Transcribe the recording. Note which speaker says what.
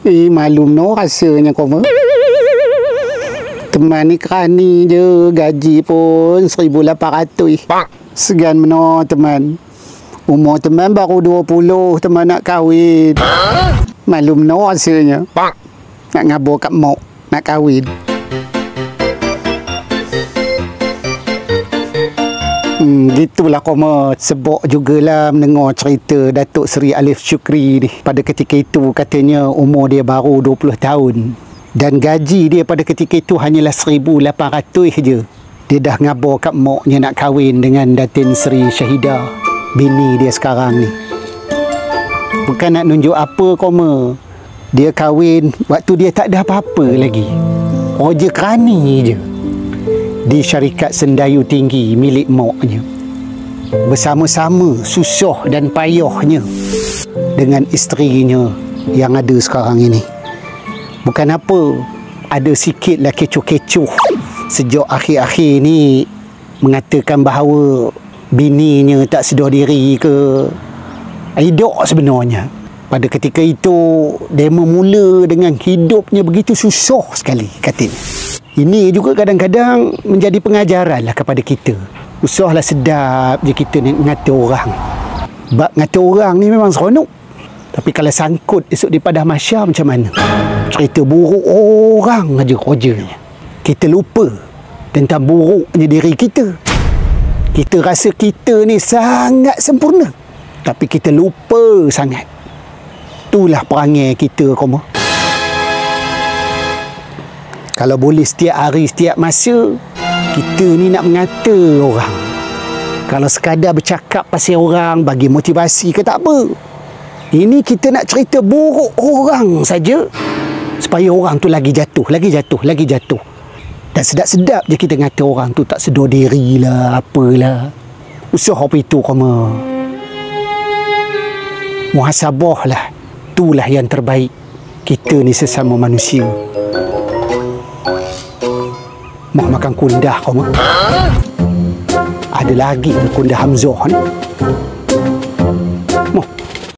Speaker 1: Malum no rasanya kau mah. Teman ni kerani je, gaji pun 1,800. Segan meno teman. Umur teman baru 20, teman nak kahwin. Malum no rasanya. Nak ngabur kat mak, nak kahwin. Gitulah koma. Sebab jugalah mendengar cerita Datuk Seri Alif Shukri ni. Pada ketika itu katanya umur dia baru 20 tahun. Dan gaji dia pada ketika itu hanyalah 1,800 je. Dia dah ngabur kat maknya nak kahwin dengan Datin Seri Syahidah, bini dia sekarang ni. Bukan nak nunjuk apa koma. Dia kahwin waktu dia tak ada apa-apa lagi. Kerja kerani je. Di syarikat Sendayu Tinggi milik maknya. Bersama-sama susah dan payahnya dengan isterinya yang ada sekarang ini. Bukan apa, ada sikitlah kecoh-kecoh sejak akhir-akhir ni mengatakan bahawa bininya tak sedar diri ke. Tidak sebenarnya. Pada ketika itu, dia memula dengan hidupnya begitu susah sekali katanya. Ini juga kadang-kadang menjadi pengajaran lah kepada kita. Usahlah sedap je kita ngata orang. Bab ngata orang ni memang seronok. Tapi kalau sangkut esok di Padang Mahsyar macam mana? Cerita buruk orang aja kerjanya. Kita lupa tentang buruknya diri kita. Kita rasa kita ni sangat sempurna. Tapi kita lupa sangat. Itulah perangai kita, koma. Kalau boleh setiap hari, setiap masa, kita ni nak mengata orang. Kalau sekadar bercakap pasal orang, bagi motivasi ke tak apa. Ini kita nak cerita buruk orang saja, supaya orang tu lagi jatuh, lagi jatuh, lagi jatuh. Dan sedap-sedap je kita ngata orang tu tak sedar diri lah, apalah. Usaha apa itu, koma. Muhasabah lah. Itulah yang terbaik. Kita ni sesama manusia. Mak makan kundah, koma. Ada lagi kundah Hamzah ni.